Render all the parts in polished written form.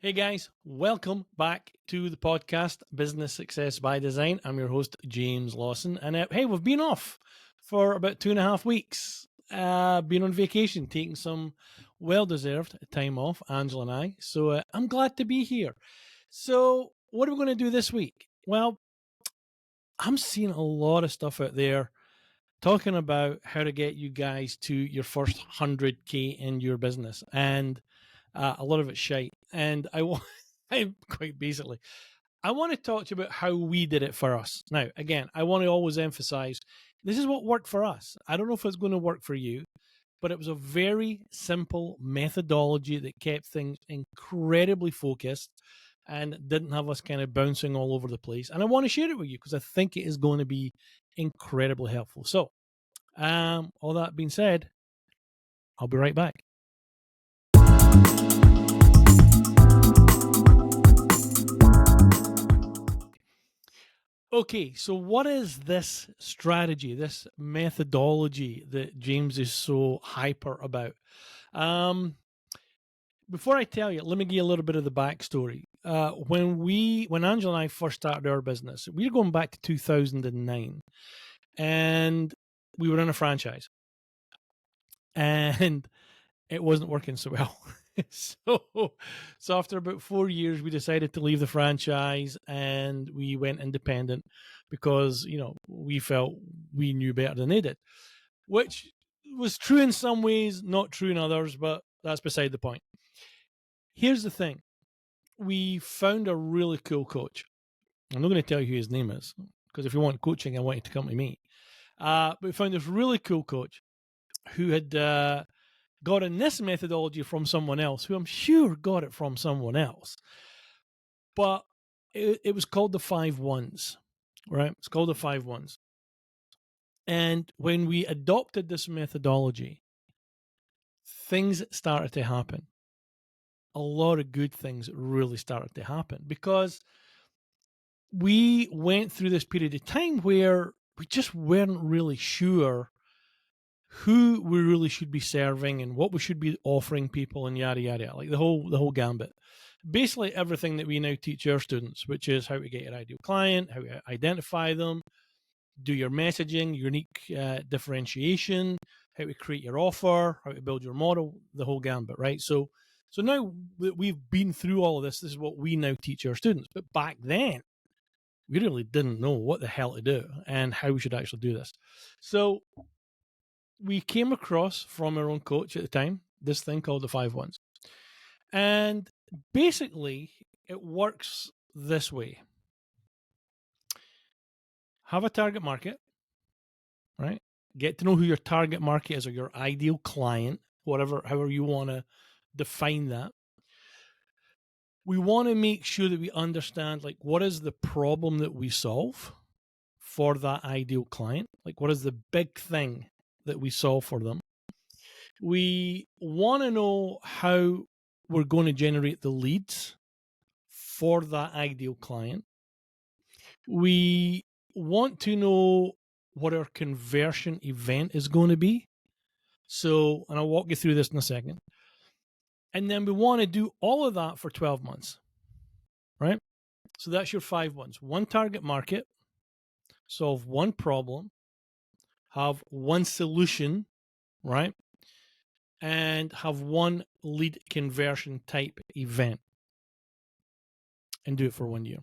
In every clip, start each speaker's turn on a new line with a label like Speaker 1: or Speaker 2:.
Speaker 1: Hey guys, welcome back to the podcast Business Success by Design. I'm your host, James Lawson. And hey, we've been off for about 2.5 weeks. Been on vacation, taking some well deserved time off, Angela and I. So I'm glad to be here. So, what are we going to do this week? Well, I'm seeing a lot of stuff out there talking about how to get you guys to your first 100K in your business. And a lot of it's shite. And I quite basically, I want to talk to you about how we did it for us. Now, again, I want to always emphasize this is what worked for us. I don't know if it's going to work for you, but it was a very simple methodology that kept things incredibly focused and didn't have us kind of bouncing all over the place. And I want to share it with you because I think it is going to be incredibly helpful. So, all that being said, I'll be right back. Okay, so what is this strategy, this methodology that James is so hyper about? Before I tell you, let me give you a little bit of the backstory. When Angela and I first started our business, we were going back to 2009, and we were in a franchise, and it wasn't working so well. so, so after about 4 years, we decided to leave the franchise and we went independent because we felt we knew better than they did, which was true in some ways, not true in others, but that's beside the point. Here's the thing: we found a really cool coach. I'm not going to tell you who his name is because if you want coaching, I want you to come to me. But we found this really cool coach who had gotten this methodology from someone else, who I'm sure got it from someone else. But it was called the 5 1s, right? It's called the 5 1s. And when we adopted this methodology, things started to happen. A lot of good things really started to happen because we went through this period of time where we just weren't really sure who we really should be serving and what we should be offering people and yada yada, like the whole gambit. Basically everything that we now teach our students, which is how to get your ideal client, how to identify them, do your messaging, unique differentiation, how to create your offer, how to build your model, the whole gambit, right? So now that we've been through all of this is what we now teach our students. But back then, we really didn't know what the hell to do and how we should actually do this. So we came across from our own coach at the time this thing called the 5 1s. And basically, it works this way: have a target market, right? Get to know who your target market is or your ideal client, however you want to define that. We want to make sure that we understand, like, what is the problem that we solve for that ideal client? Like, what is the big thing that we solve for them? We want to know how we're going to generate the leads for that ideal client. We want to know what our conversion event is going to be. So, and I'll walk you through this in a second. And then we want to do all of that for 12 months, right? So that's your 5 1s. One target market, solve one problem, have one solution, right? And have one lead conversion type event and do it for 1 year.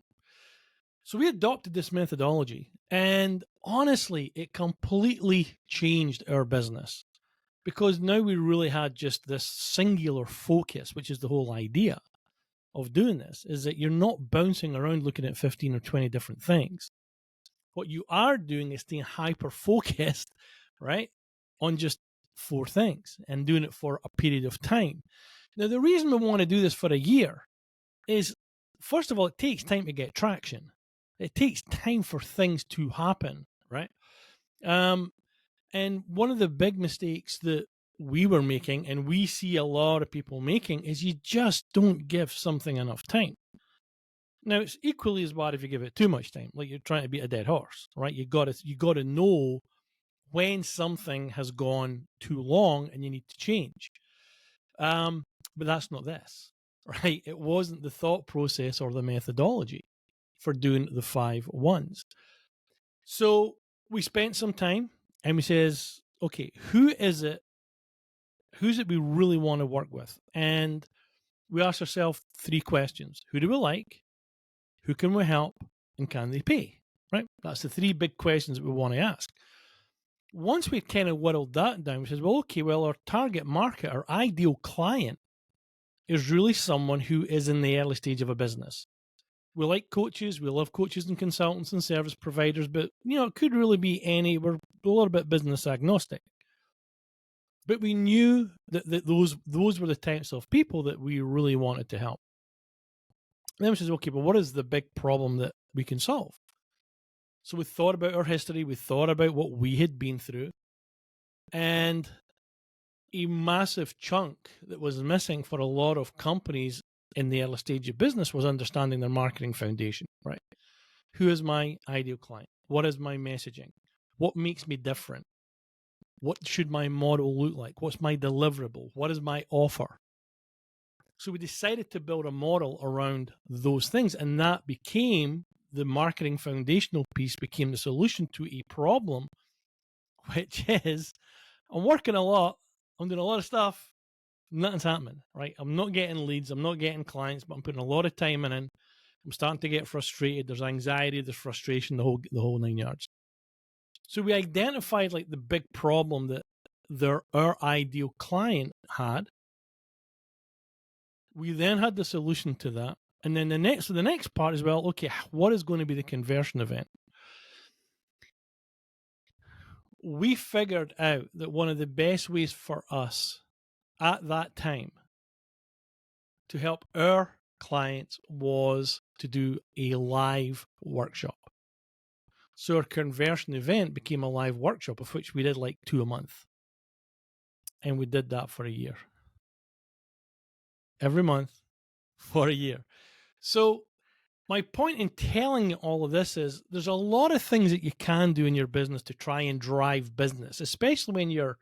Speaker 1: So we adopted this methodology, and honestly, it completely changed our business because now we really had just this singular focus, which is the whole idea of doing this, is that you're not bouncing around looking at 15 or 20 different things. What you are doing is staying hyper focused, right, on just 4 things and doing it for a period of time. Now, the reason we want to do this for a year is, first of all, it takes time to get traction. It takes time for things to happen, right? And one of the big mistakes that we were making, and we see a lot of people making, is you just don't give something enough time. Now, it's equally as bad if you give it too much time, like you're trying to beat a dead horse, right? You got to know when something has gone too long and you need to change. But that's not this. right? It wasn't the thought process or the methodology for doing the 5 ones. So we spent some time and we says, okay, who's it we really want to work with? And we asked ourselves 3 questions. Who do we like? Who can we help? And can they pay? Right? That's the 3 big questions that we want to ask. Once we kind of whittled that down, we said, well, okay, well, our target market, our ideal client is really someone who is in the early stage of a business. We like coaches, we love coaches and consultants and service providers, but it could really be we're a little bit business agnostic. But we knew that those were the types of people that we really wanted to help. And then we said, okay, but what is the big problem that we can solve? So we thought about our history, we thought about what we had been through, and a massive chunk that was missing for a lot of companies in the early stage of business was understanding their marketing foundation, right? Who is my ideal client? What is my messaging? What makes me different? What should my model look like? What's my deliverable? What is my offer? So we decided to build a model around those things, and that became the marketing foundational piece, became the solution to a problem, which is I'm working a lot, I'm doing a lot of stuff, nothing's happening, right? I'm not getting leads, I'm not getting clients, but I'm putting a lot of time in. I'm starting to get frustrated. There's anxiety, there's frustration, the whole 9 yards. So we identified like the big problem that our ideal client had. We then had the solution to that. And then the next part is, well, okay, what is going to be the conversion event? We figured out that one of the best ways for us at that time to help our clients was to do a live workshop. So our conversion event became a live workshop, of which we did like 2 a month. And we did that for a year. Every month for a year. So my point in telling you all of this is there's a lot of things that you can do in your business to try and drive business, especially when you're,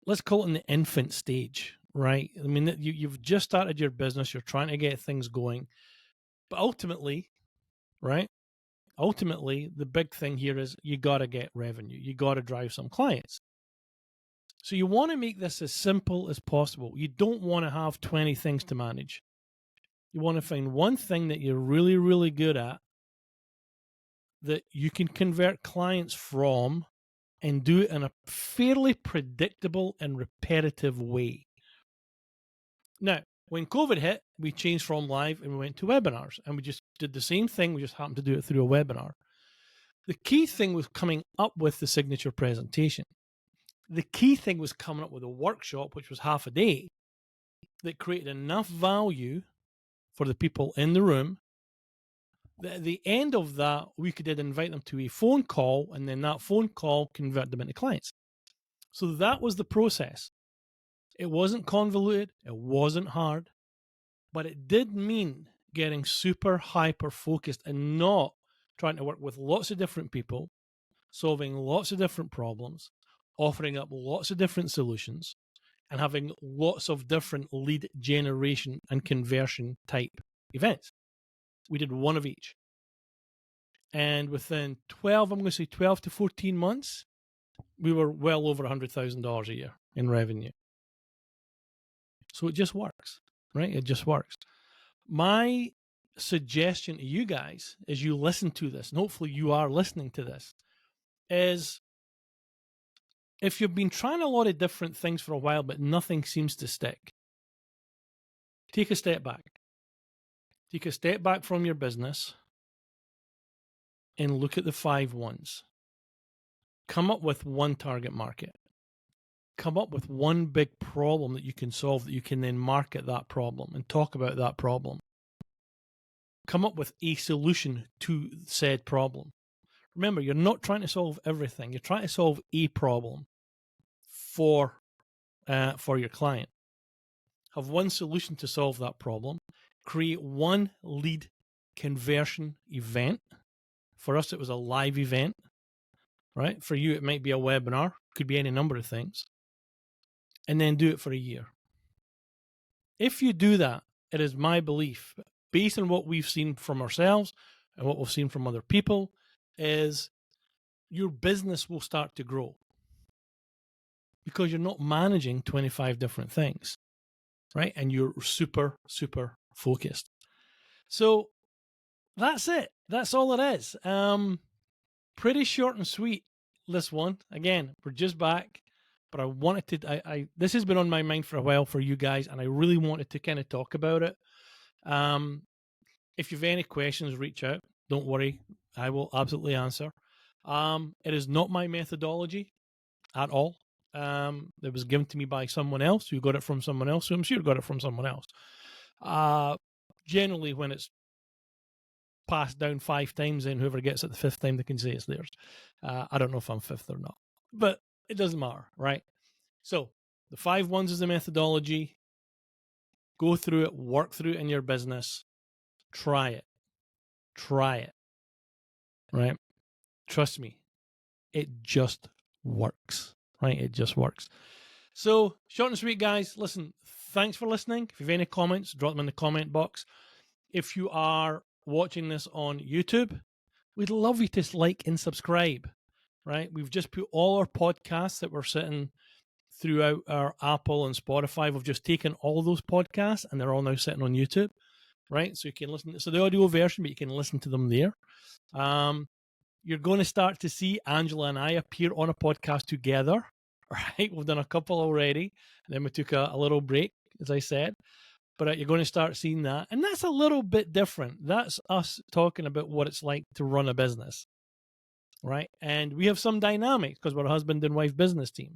Speaker 1: let's call it in the infant stage, right? I mean, you've just started your business, you're trying to get things going. But ultimately, right? Ultimately, the big thing here is you got to get revenue. You got to drive some clients. So you want to make this as simple as possible. You don't want to have 20 things to manage. You want to find one thing that you're really, really good at that you can convert clients from and do it in a fairly predictable and repetitive way. Now, when COVID hit, we changed from live and we went to webinars, and we just did the same thing. We just happened to do it through a webinar. The key thing was coming up with the signature presentation. The key thing was coming up with a workshop, which was half a day, that created enough value for the people in the room that at the end of that, we could then invite them to a phone call, and then that phone call convert them into clients. So that was the process. It wasn't convoluted, it wasn't hard, but it did mean getting super hyper focused and not trying to work with lots of different people, solving lots of different problems, offering up lots of different solutions, and having lots of different lead generation and conversion type events. We did one of each. And within 12 to 14 months, we were well over $100,000 a year in revenue. So it just works, right? It just works. My suggestion to you guys as you listen to this, and hopefully you are listening to this, is if you've been trying a lot of different things for a while, but nothing seems to stick, take a step back. Take a step back from your business and look at the 5 ones. Come up with one target market. Come up with one big problem that you can solve, that you can then market that problem and talk about that problem. Come up with a solution to said problem. Remember, you're not trying to solve everything. You're trying to solve a problem for your client. Have one solution to solve that problem. Create one lead conversion event. For us, it was a live event, right? For you, it might be a webinar. Could be any number of things. And then do it for a year. If you do that, it is my belief, based on what we've seen from ourselves and what we've seen from other people, is your business will start to grow because you're not managing 25 different things, right? And you're super, super focused. So that's it. That's all it is. Pretty short and sweet, this one. Again, we're just back, but I wanted to, this has been on my mind for a while for you guys, and I really wanted to kind of talk about it. If you've any questions, reach out. Don't worry. I will absolutely answer. It is not my methodology at all. It was given to me by someone else who got it from someone else, who I'm sure got it from someone else. Generally, when it's passed down 5 times, then whoever gets it the 5th time, they can say it's theirs. I don't know if I'm 5th or not, but it doesn't matter, right? So the 5 ones is the methodology. Go through it, work through it in your business. Try it, right? Trust me, it just works, right? It just works. So short and sweet, guys. Listen, thanks for listening. If you have any comments, drop them in the comment box. If you are watching this on YouTube, we'd love you to like and subscribe, right? We've just put all our podcasts that we're sitting throughout our Apple and Spotify. We've just taken all of those podcasts and they're all now sitting on YouTube, right? So you can listen. So the audio version, but you can listen to them there. You're going to start to see Angela and I appear on a podcast together, right? We've done a couple already, and then we took a little break, as I said. But you're going to start seeing that. And that's a little bit different. That's us talking about what it's like to run a business, right? And we have some dynamics because we're a husband and wife business team.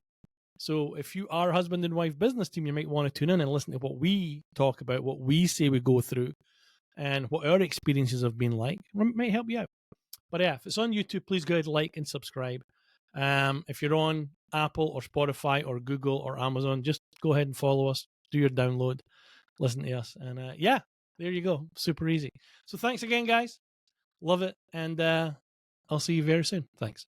Speaker 1: So if you are a husband and wife business team, you might want to tune in and listen to what we talk about, what we say we go through, and what our experiences have been like. It might help you out. But yeah, if it's on YouTube, please go ahead, like and subscribe. If you're on Apple or Spotify or Google or Amazon, just go ahead and follow us, do your download, listen to us. And yeah, there you go. Super easy. So thanks again, guys. Love it. And I'll see you very soon. Thanks.